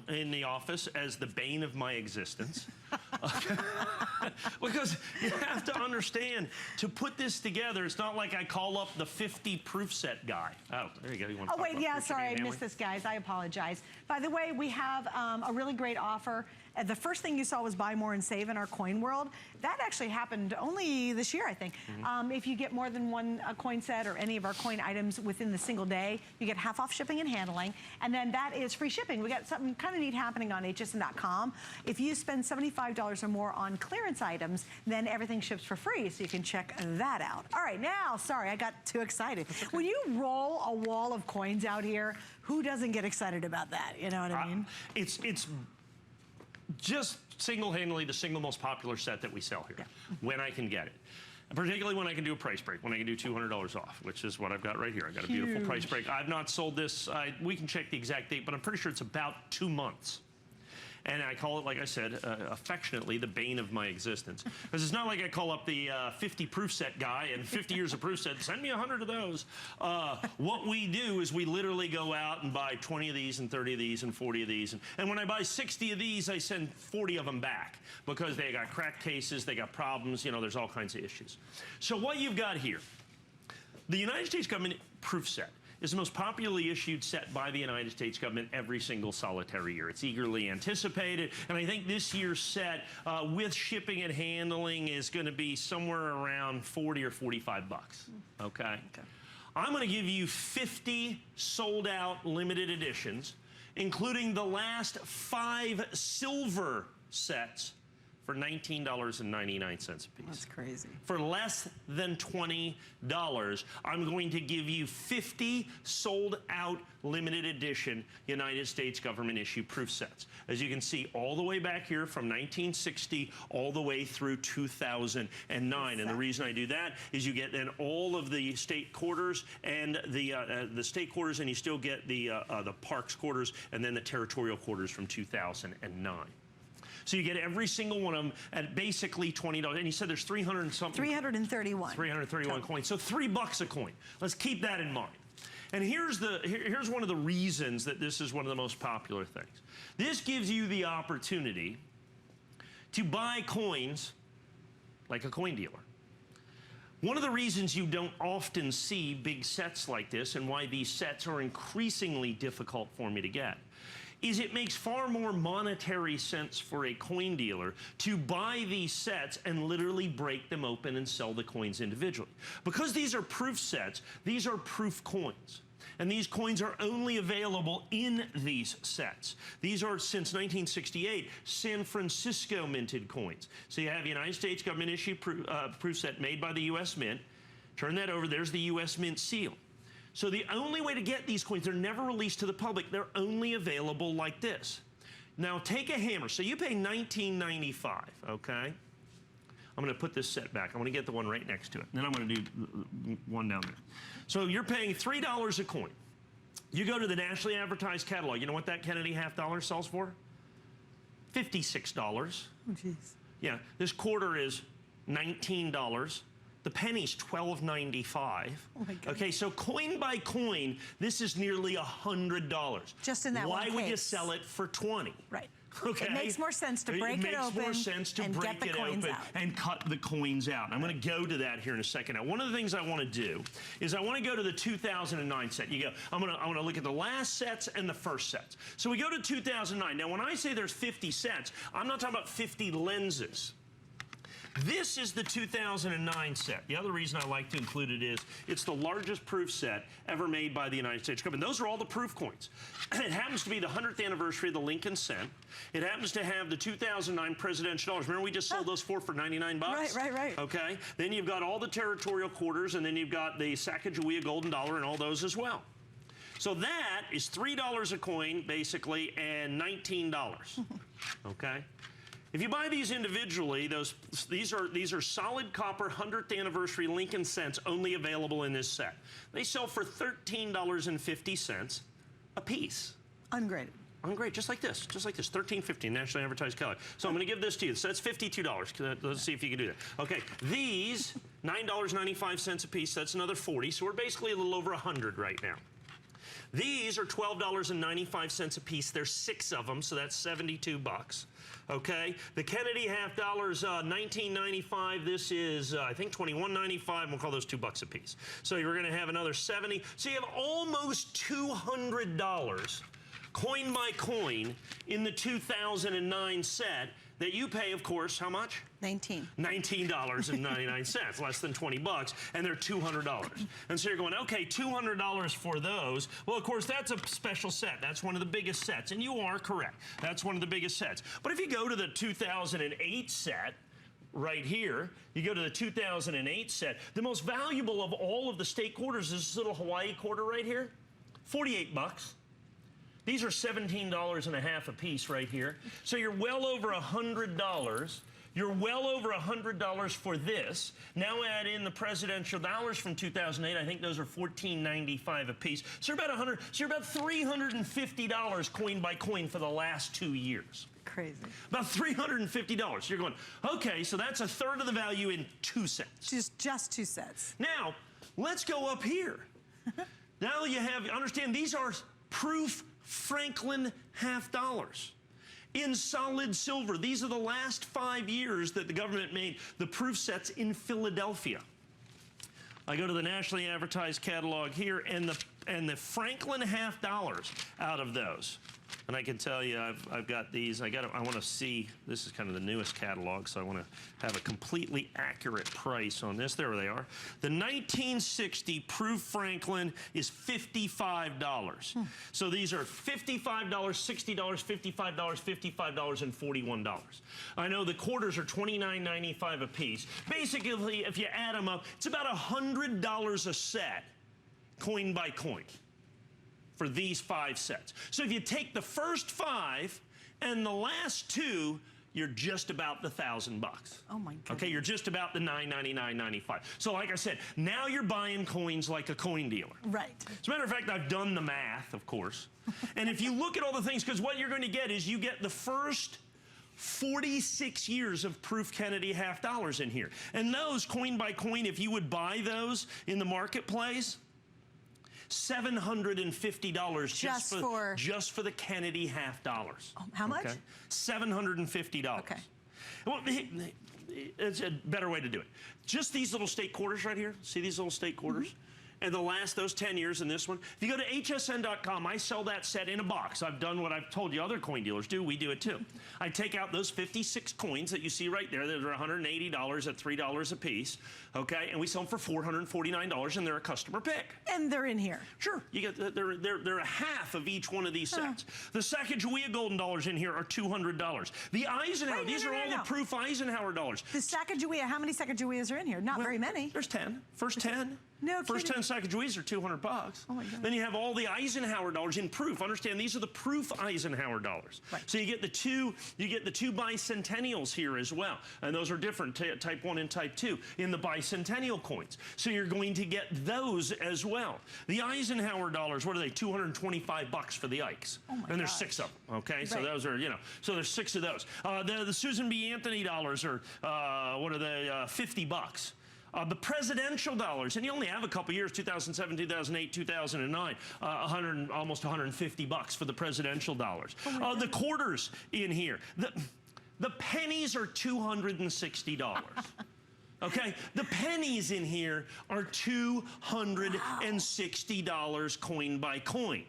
in the office as the bane of my existence. Because you have to understand, to put this together, it's not like I call up the 50 proof set guy. Oh, there you go. You want to wait, yeah, sorry, I missed this, guys. I apologize. By the way, we have a really great offer. The first thing you saw was buy more and save in our coin world. That actually happened only this year, I think. If you get more than one coin set or any of our coin items within the single day, you get half off shipping and handling. And then that is free shipping. We got something kind of neat happening on hsn.com. If you spend $75 or more on clearance items, then everything ships for free, so you can check that out. All right, now, sorry, I got too excited. Okay. When you roll a wall of coins out here, who doesn't get excited about that? You know what I mean? It's just single-handedly the single most popular set that we sell here, when I can get it. Particularly when I can do a price break, when I can do $200 off, which is what I've got right here. I've got a beautiful price break. I've not sold this, we can check the exact date, but I'm pretty sure it's about 2 months. And I call it, like I said, affectionately, the bane of my existence. Because it's not like I call up the 50 proof set guy and 50 years of proof set, send me 100 of those. What we do is we literally go out and buy 20 of these and 30 of these and 40 of these. And when I buy 60 of these, I send 40 of them back because they got cracked cases, they got problems, you know, there's all kinds of issues. So what you've got here, the United States government proof set is the most popularly issued set by the United States government every single solitary year. It's eagerly anticipated, and I think this year's set, with shipping and handling, is going to be somewhere around 40 or 45 bucks, okay? I'm going to give you 50 sold-out limited editions, including the last 5 silver sets, for $19.99 a piece. That's crazy. For less than $20, I'm going to give you 50 sold out limited edition United States government issue proof sets. As you can see, all the way back here from 1960 all the way through 2009. And the reason I do that is you get then all of the state quarters and the state quarters, and you still get the parks quarters and then the territorial quarters from 2009. So you get every single one of them at basically $20. And you said there's 300 and something. 331. 331 coins. So $3 a coin. Let's keep that in mind. And here's one of the reasons that this is one of the most popular things. This gives you the opportunity to buy coins like a coin dealer. One of the reasons you don't often see big sets like this, and why these sets are increasingly difficult for me to get, is it makes far more monetary sense for a coin dealer to buy these sets and literally break them open and sell the coins individually. Because these are proof sets, these are proof coins. And these coins are only available in these sets. These are, since 1968, San Francisco minted coins. So you have United States government issue proof set made by the U.S. Mint. Turn that over, there's the U.S. Mint seal. So the only way to get these coins, they're never released to the public. They're only available like this. Now take a hammer. So you pay $19.95, okay? I'm going to put this set back. I'm going to get the one right next to it. Then I'm going to do one down there. So you're paying $3 a coin. You go to the nationally advertised catalog. You know what that Kennedy half dollar sells for? $56. Oh, jeez. Yeah, this quarter is $19. The penny's $12.95. Oh my God. Okay, so coin by coin, this is nearly $100. Just in that one case. Why would you sell it for $20? Right. Okay. It makes more sense to break it open. It makes more sense to break it open and cut the coins out. I'm going to go to that here in a second. Now, one of the things I want to do is I want to go to the 2009 set. You go, I'm going to look at the last sets and the first sets. So we go to 2009. Now, when I say there's 50 sets, I'm not talking about 50 lenses. This is the 2009 set. The other reason I like to include it is it's the largest proof set ever made by the United States government. Those are all the proof coins. It happens to be the 100th anniversary of the Lincoln Cent. It happens to have the 2009 presidential dollars. Remember we just sold those for 99 bucks? Right. Okay. Then you've got all the territorial quarters, and then you've got the Sacagawea golden dollar and all those as well. So that is $3 a coin, basically, and $19. Okay? If you buy these individually, these are solid copper 100th anniversary Lincoln Cents, only available in this set. They sell for $13.50 a piece. Ungraded. Ungraded, just like this, $13.50, nationally advertised color. So I'm going to give this to you. So that's $52. Let's see if you can do that. Okay, these $9.95 a piece. That's another 40. So we're basically a little over 100 right now. These are $12.95 a piece. There's 6 of them, so that's 72 bucks. Okay, the Kennedy half dollars, $19.95. This is, I think, $21.95. We'll call those $2 a piece. So you're going to have another 70. So you have almost $200 coin by coin in the 2009 set that you pay, of course, how much? $19.99, less than 20 bucks, and they're $200. And so you're going, okay, $200 for those. Well, of course, that's a special set. That's one of the biggest sets, and you are correct. That's one of the biggest sets. But if you go to the 2008 set, right here, you go to the 2008 set, the most valuable of all of the state quarters is this little Hawaii quarter right here, 48 bucks. These are $17.50 a piece right here. So you're well over $100. You're well over $100 for this. Now add in the presidential dollars from 2008. I think those are $14.95 a piece. So you're about $350 coin by coin for the last 2 years. Crazy. About $350. You're going, okay, so that's a third of the value in 2 cents. Just 2 cents. Now, let's go up here. Now you have, understand, these are proof Franklin half dollars in solid silver. These are the last 5 years that the government made the proof sets in Philadelphia. I go to the nationally advertised catalog here, and the Franklin half dollars out of those. And I can tell you, I've got these. I want to see. This is kind of the newest catalog, so I want to have a completely accurate price on this. There they are. The 1960 proof Franklin is $55. So these are $55, $60, $55, $55, and $41. I know the quarters are $29.95 a piece. Basically, if you add them up, it's about $100 a set, coin by coin, for these 5 sets. So if you take the first 5 and the last 2, you're just about the $1,000 bucks. Oh my God. Okay, you're just about the $999.95. So like I said, now you're buying coins like a coin dealer. Right. As a matter of fact, I've done the math, of course. And if you look at all the things, because what you're going to get is you get the first 46 years of proof Kennedy half dollars in here. And those coin by coin, if you would buy those in the marketplace, $750 just for the Kennedy half dollars. Oh, how much? Okay? $750. Okay. Well, it's a better way to do it. Just these little state quarters right here. See these little state quarters? And those 10 years in this one. If you go to hsn.com, I sell that set in a box. I've done what I've told you other coin dealers do. We do it too. I take out those 56 coins that you see right there. They're $180 at $3 a piece. Okay, and we sell them for $449, and they're a customer pick. And they're in here. Sure, you get they're a half of each one of these sets. The Sacagawea golden dollars in here are $200. The Eisenhower, these are all the proof Eisenhower dollars. The Sacagawea, how many Sacagaweas are in here? Not very many. There's 10. First 10. No First kidding. 10 Sacagaweas are $200. Oh my God. Then you have all the Eisenhower dollars in proof. Understand, these are the proof Eisenhower dollars. Right. So you get the two bicentennials here as well, and those are different, type 1 and type 2 in the bicentennial coins. So you're going to get those as well. The Eisenhower dollars, what are they? $225 for the Ikes. Oh my and there's gosh. 6 of them. Okay, so Right. those are, so there's 6 of those. The Susan B. Anthony dollars are what are they? $50. The presidential dollars, and you only have a couple years, 2007, 2008, 2009, almost $150 for the presidential dollars. Oh the quarters in here, the pennies are $260. Okay, the pennies in here are $260 coin by coin.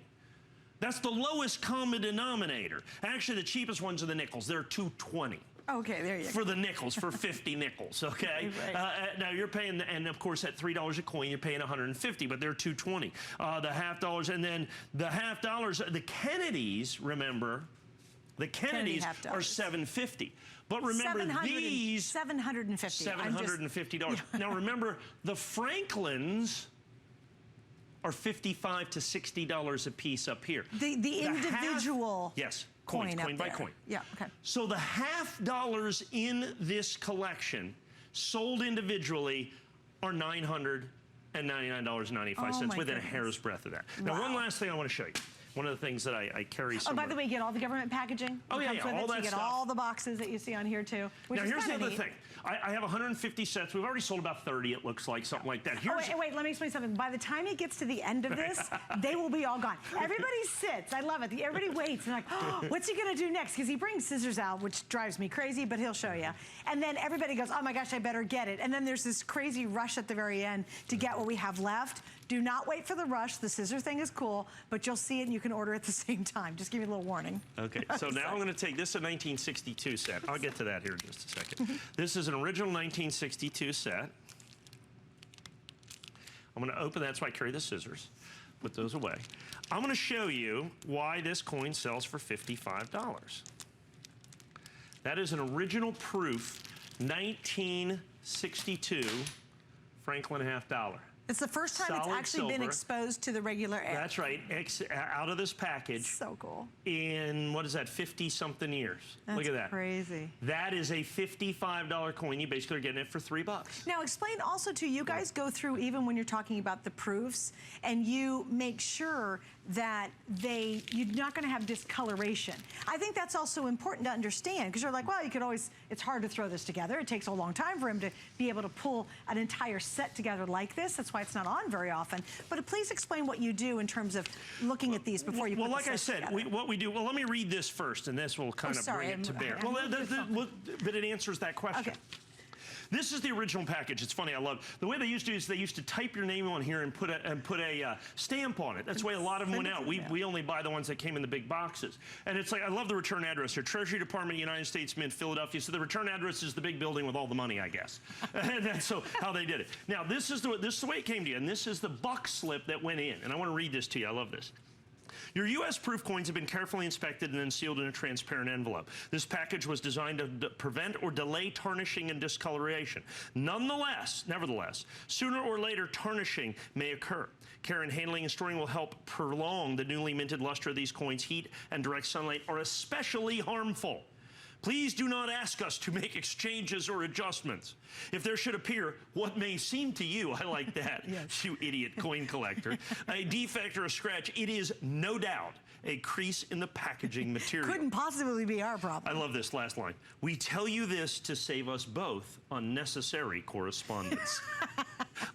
That's the lowest common denominator. Actually, the cheapest ones are the nickels. They're $220. Okay, there you go. For the nickels, for 50 nickels, okay? Right. Now you're paying, and of course at $3 a coin, you're paying $150, but they're $220. The half dollars, and then the half dollars, the Kennedys, remember, the Kennedys are $750. But remember these... $750. $750. Now remember, the Franklins are $55 to $60 a piece up here. The individual... Yes. Coin by coin. Yeah, okay. So the half dollars in this collection, sold individually, are $999.95 within a hair's breadth of that. Now, one last thing I want to show you. one of the things that I carry Oh, somewhere. by the way, you get all the government packaging. Oh, yeah, Comes with all it, so that you get stuff. all the boxes that you see on here, too. Which Now, is here's the kinda other neat. thing. I have 150 sets. We've already sold about 30, it looks like, something like that. Oh, wait, let me explain something. By the time it gets to the end of this, they will be all gone. Everybody sits. I love it. Everybody waits. And like, oh, what's he going to do next? Because he brings scissors out, which drives me crazy, but he'll show you. And then everybody goes, oh, my gosh, I better get it. And then there's this crazy rush at the very end to get what we have left. Do not wait for the rush. The scissor thing is cool, but you'll see it and you can order at the same time. Just give you a little warning. Okay, so now I'm going to take this, a 1962 set. I'll get to that here in just a second. This is an original 1962 set. I'm going to open that, so I carry the scissors. Put those away. I'm going to show you why this coin sells for $55. That is an original proof 1962 Franklin half dollar. It's the first time it's Solid actually been silver. exposed to the regular air. That's right, out of this package. So cool. In, what is that, 50-something years. That's Look at that. crazy. That is a $55 coin. You basically are getting it for $3. Now explain also too, you guys go through, even when you're talking about the proofs, and you make sure that you're not going to have discoloration. I think that's also important to understand, because you're like, well, you could always, it's hard to throw this together. It takes a long time for him to be able to pull an entire set together like this. That's why it's not on very often. But please explain what you do in terms of looking at these before you put the like I sets said, together. what we do, well, let me read this first, and this will kind of bring it to bear. But it answers that question. Okay. This is the original package. It's funny, I love the way they used to do is they used to type your name on here and put a stamp on it. That's the way a lot of them went out. We only buy the ones that came in the big boxes. And it's like, I love the return address here. Treasury Department, United States Mint, Philadelphia. So the return address is the big building with all the money, I guess. And that's so how they did it. Now, this is the way it came to you, and this is the buck slip that went in. And I want to read this to you. I love this. Your U.S. proof coins have been carefully inspected and then sealed in a transparent envelope. This package was designed to prevent or delay tarnishing and discoloration. Nevertheless, sooner or later, tarnishing may occur. Care in handling and storing will help prolong the newly minted luster of these coins. Heat and direct sunlight are especially harmful. Please do not ask us to make exchanges or adjustments. If there should appear what may seem to you, I like that, yes. You idiot coin collector, a defect or a scratch, it is no doubt a crease in the packaging material. Couldn't possibly be our problem. I love this last line. We tell you this to save us both unnecessary correspondence.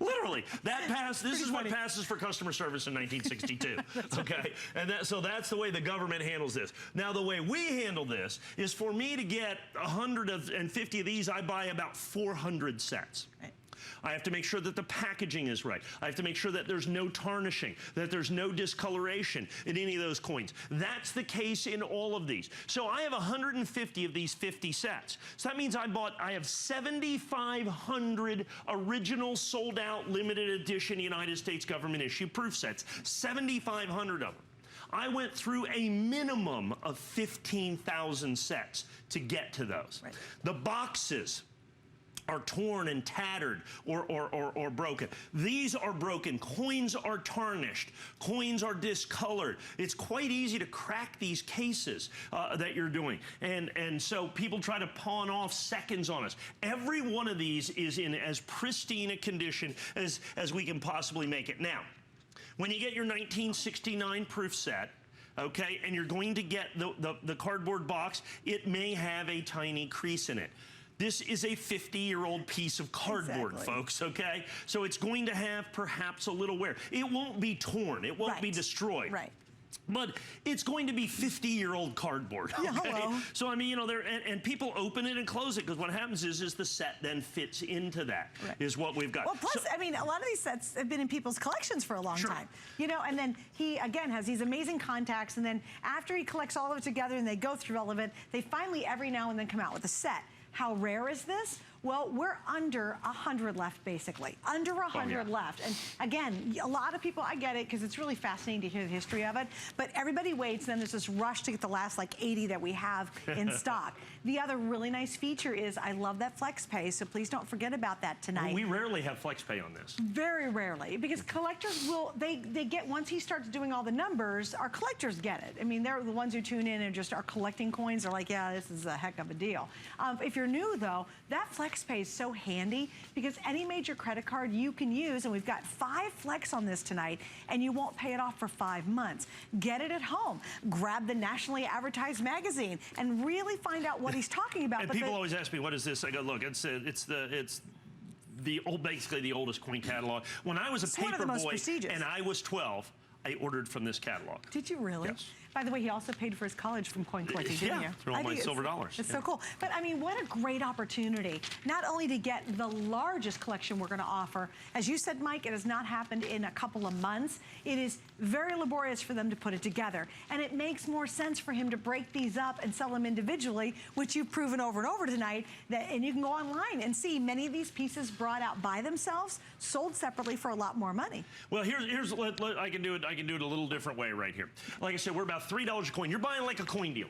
Literally, this is what passes for customer service in 1962, okay? And so that's the way the government handles this. Now, the way we handle this is for me to get 150 of these, I buy about 400 sets. Right. I have to make sure that the packaging is right. I have to make sure that there's no tarnishing, that there's no discoloration in any of those coins. That's the case in all of these. So I have 150 of these 50 sets. So that means I have 7,500 original sold out limited edition United States government issue proof sets. 7,500 of them. I went through a minimum of 15,000 sets to get to those. Right. The boxes are torn and tattered or broken. These are broken. Coins are tarnished. Coins are discolored. It's quite easy to crack these cases that you're doing. And so people try to pawn off seconds on us. Every one of these is in as pristine a condition as we can possibly make it. Now, when you get your 1969 proof set, okay, and you're going to get the cardboard box, it may have a tiny crease in it. This is a 50-year-old piece of cardboard, folks, okay? So it's going to have perhaps a little wear. It won't be torn. It won't be destroyed. Right. But it's going to be 50-year-old cardboard, okay? Yeah, hello. So, I mean, you know, and people open it and close it, because what happens is the set then fits into that, is what we've got. Well, plus, I mean, a lot of these sets have been in people's collections for a long time. You know, and then he, again, has these amazing contacts, and then after he collects all of it together and they go through all of it, they finally, every now and then, come out with a set. How rare is this? Well, we're under 100 left, basically. Under 100 left. And again, a lot of people, I get it, because it's really fascinating to hear the history of it, but everybody waits, and then there's this rush to get the last, like, 80 that we have in stock. The other really nice feature is, I love that flex pay, so please don't forget about that tonight. Well, we rarely have flex pay on this. Very rarely, because collectors will, they get, once he starts doing all the numbers, our collectors get it. I mean, they're the ones who tune in and just are collecting coins. They're like, yeah, this is a heck of a deal. If you're new, though, that flex FlexPay is so handy because any major credit card you can use, and we've got 5 Flex on this tonight, and you won't pay it off for 5 months. Get it at home. Grab the nationally advertised magazine and really find out what he's talking about. And people always ask me, what is this? I go, look, it's basically the oldest coin catalog. When I was a paper boy and I was 12, I ordered from this catalog. Did you really? Yes. By the way, he also paid for his college from coin collecting, didn't you? Through all my silver dollars. It's so cool. But I mean, what a great opportunity. Not only to get the largest collection we're going to offer. As you said, Mike, it has not happened in a couple of months. It is very laborious for them to put it together. And it makes more sense for him to break these up and sell them individually, which you've proven over and over tonight. And you can go online and see many of these pieces brought out by themselves, sold separately for a lot more money. Well, I can do it a little different way right here. Like I said, we're about $3 a coin. You're buying like a coin dealer.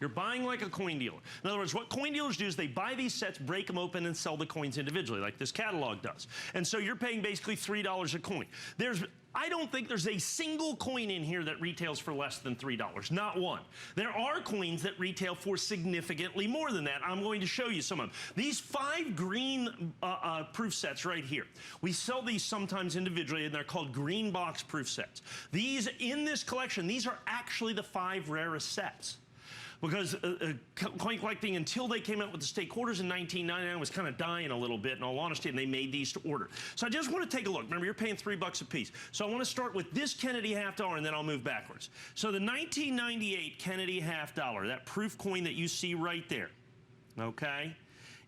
You're buying like a coin dealer. In other words, what coin dealers do is they buy these sets, break them open, and sell the coins individually, like this catalog does. And so you're paying basically $3 a coin. I don't think there's a single coin in here that retails for less than $3. Not one. There are coins that retail for significantly more than that. I'm going to show you some of them. These 5 green proof sets right here. We sell these sometimes individually, and they're called green box proof sets. These, in this collection, these are actually the 5 rarest sets. Because coin collecting, until they came out with the state quarters in 1999, was kind of dying a little bit, in all honesty, and they made these to order. So I just want to take a look. Remember, you're paying $3 a piece. So I want to start with this Kennedy half dollar, and then I'll move backwards. So the 1998 Kennedy half dollar, that proof coin that you see right there, okay,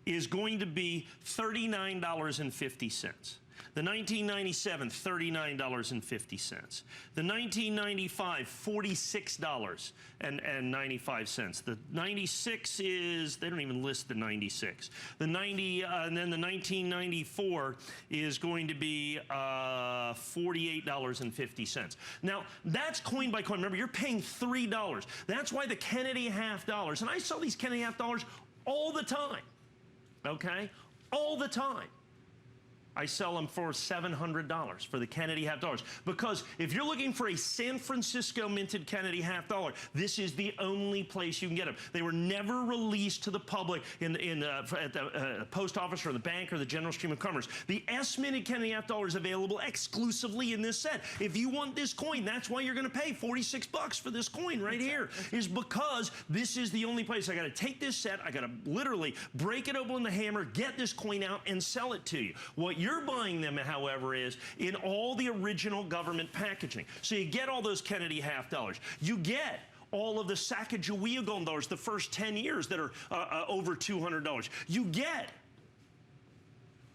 is going to be $39.50. The 1997, $39.50. The 1995, $46.95. The 96 is, they don't even list the 96. And then the 1994 is going to be $48.50. Now, that's coin by coin. Remember, you're paying $3. That's why the Kennedy half dollars, and I sell these Kennedy half dollars all the time, okay? All the time. I sell them for $700 for the Kennedy half dollars. Because if you're looking for a San Francisco minted Kennedy half dollar, this is the only place you can get them. They were never released to the public at the post office or the bank or the general stream of commerce. The S minted Kennedy half dollar is available exclusively in this set. If you want this coin, that's why you're going to pay $46 for this coin right here. Is because this is the only place. I got to take this set, I got to literally break it open with the hammer, get this coin out, and sell it to you. What you're buying them, however, is in all the original government packaging. So you get all those Kennedy half dollars. You get all of the Sacagawea gold dollars, the first 10 years that are over $200. You get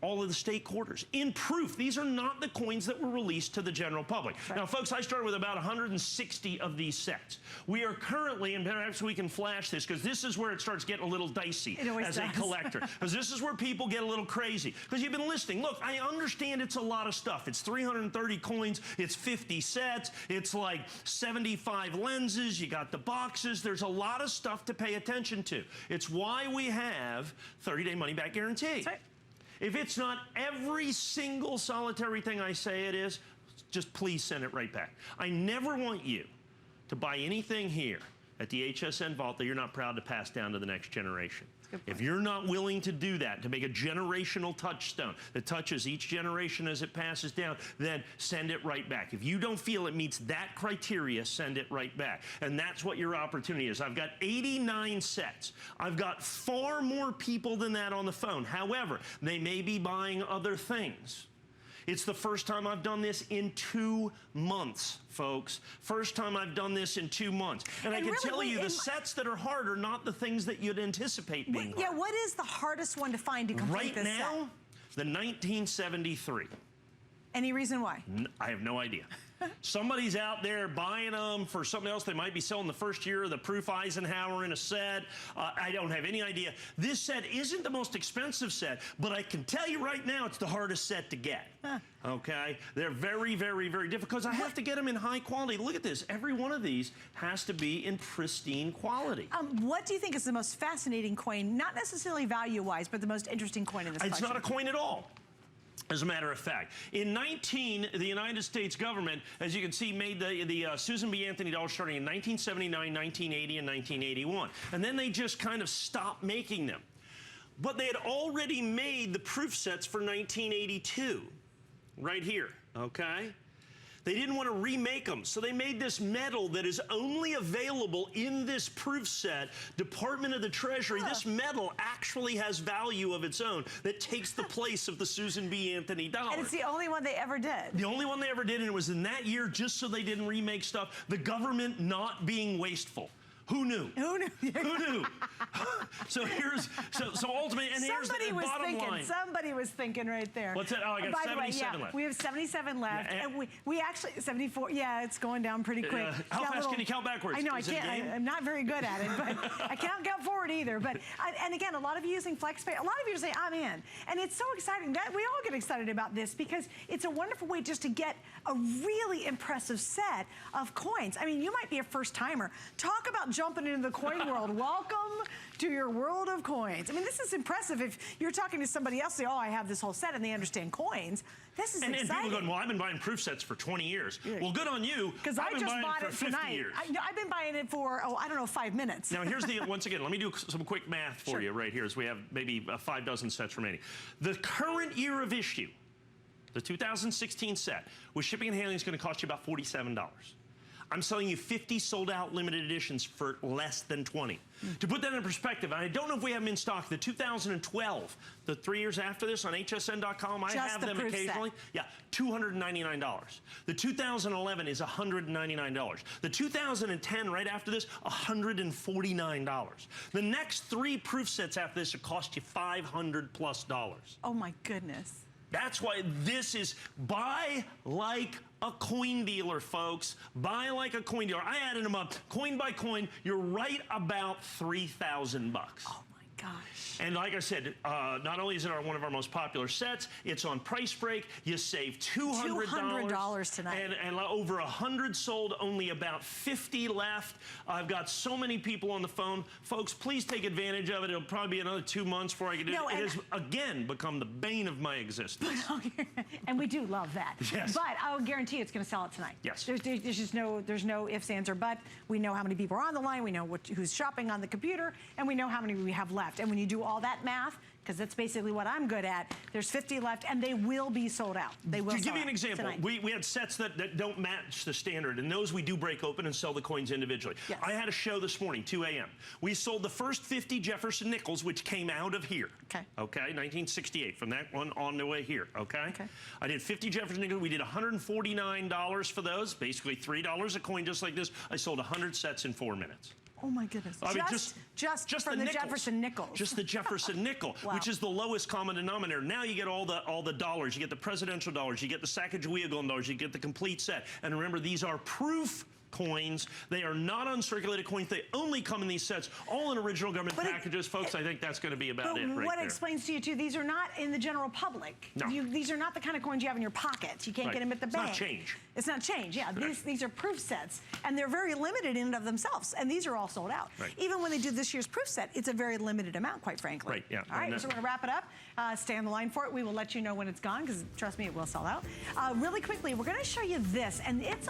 all of the state quarters. In proof, these are not the coins that were released to the general public. Right. Now, folks, I started with about 160 of these sets. We are currently, and perhaps we can flash this, because this is where it starts getting a little dicey as a collector. Because this is where people get a little crazy. Because you've been listening. Look, I understand it's a lot of stuff. It's 330 coins. It's 50 sets. It's like 75 lenses. You got the boxes. There's a lot of stuff to pay attention to. It's why we have 30-day money-back guarantee. That's right. If it's not every single solitary thing I say it is, just please send it right back. I never want you to buy anything here at the HSN Vault that you're not proud to pass down to the next generation. If you're not willing to do that, to make a generational touchstone that touches each generation as it passes down, then send it right back. If you don't feel it meets that criteria, send it right back. And that's what your opportunity is. I've got 89 sets. I've got far more people than that on the phone. However, they may be buying other things. It's the first time I've done this in 2 months, folks. First time I've done this in 2 months. And I can tell you the sets that are hard are not the things that you'd anticipate being hard. Yeah, what is the hardest one to find to complete this set? Right now, the 1973. Any reason why? I have no idea. Somebody's out there buying them for something else. They might be selling the first year of the proof Eisenhower in a set. I don't have any idea. This set isn't the most expensive set, but I can tell you right now it's the hardest set to get. Okay? They're very, very, very difficult because I have to get them in high quality. Look at this. Every one of these has to be in pristine quality. What do you think is the most fascinating coin, not necessarily value-wise, but the most interesting coin in this collection? It's not a coin at all. As a matter of fact, in the United States government, as you can see, made the Susan B. Anthony dollar starting in 1979, 1980, and 1981. And then they just kind of stopped making them. But they had already made the proof sets for 1982, right here, okay? They didn't want to remake them, so they made this metal that is only available in this proof set. Department of the Treasury, this metal actually has value of its own that takes the place of the Susan B. Anthony dollar. And it's the only one they ever did. The only one they ever did, and it was in that year just so they didn't remake stuff. The government not being wasteful. Who knew? Who knew? Who knew? So here's, so ultimately, and here's the bottom line. Somebody was thinking right there. What's that? Oh, I got 77 left. We have 77 left. Yeah, and we actually, 74, yeah, it's going down pretty quick. How fast can you count backwards? I know, I can't, I'm not very good at it, but I can't count forward either. But, and again, a lot of you using FlexPay, a lot of you are saying, I'm in. And it's so exciting. That we all get excited about this because it's a wonderful way just to get a really impressive set of coins. I mean, you might be a first timer. Talk about jumping into the coin world. Welcome to your world of coins. I mean, this is impressive. If you're talking to somebody else, say, oh, I have this whole set and they understand coins. This is exciting. And people going, well, I've been buying proof sets for 20 years. Yeah. Well, good on you. Because I just bought it tonight. I've been buying it for, I don't know, 5 minutes. Now, here's the, once again, let me do some quick math for you right here as we have maybe 6 sets remaining. The current year of issue, the 2016 set, with shipping and handling is going to cost you about $47. I'm selling you 50 sold-out limited editions for less than 20. To put that in perspective, and I don't know if we have them in stock, the 2012, the 3 years after this on hsn.com, I have them occasionally. Yeah, $299. The 2011 is $199. The 2010, right after this, $149. The next 3 proof sets after this will cost you $500+. Oh my goodness. That's why this is buy like a coin dealer, folks. Buy like a coin dealer. I added them up, coin by coin. You're right about $3,000. Oh my gosh. And like I said, not only is it one of our most popular sets, it's on Price Break. You save $200 tonight. And over 100 sold, only about 50 left. I've got so many people on the phone. Folks, please take advantage of it. It'll probably be another 2 months before I can do it. It has, again, become the bane of my existence. And we do love that. Yes. But I'll guarantee it's going to sell it tonight. Yes. There's just there's no ifs, ands, or buts. We know how many people are on the line. We know who's shopping on the computer. And we know how many we have left. And when you do all that math, because that's basically what I'm good at, there's 50 left, and they will be sold out. They will. To give you an example, we had sets that don't match the standard, and those we do break open and sell the coins individually. Yes. I had a show this morning, 2 a.m. We sold the first 50 Jefferson nickels, which came out of here. Okay. Okay, 1968, from that one on the way here, okay? Okay. I did 50 Jefferson nickels. We did $149 for those, basically $3 a coin, just like this. I sold 100 sets in 4 minutes. Oh my goodness! I mean, just from the Jefferson nickels. Just the Jefferson nickel, wow. Which is the lowest common denominator. Now you get all the dollars. You get the presidential dollars. You get the Sacagawea dollars. You get the complete set. And remember, these are proof coins. They are not uncirculated coins. They only come in these sets, all in original government packages. Folks, I think that's going to be about it right what there. Explains to you, too, these are not in the general public. No. These are not the kind of coins you have in your pockets. You can't get them at the bank. It's not change. It's not change, yeah. These are proof sets, and they're very limited in and of themselves, and these are all sold out. Right. Even when they do this year's proof set, it's a very limited amount, quite frankly. Right, yeah. All right, so we're going to wrap it up. Stay on the line for it. We will let you know when it's gone, because trust me, it will sell out. Really quickly, we're going to show you this, and it's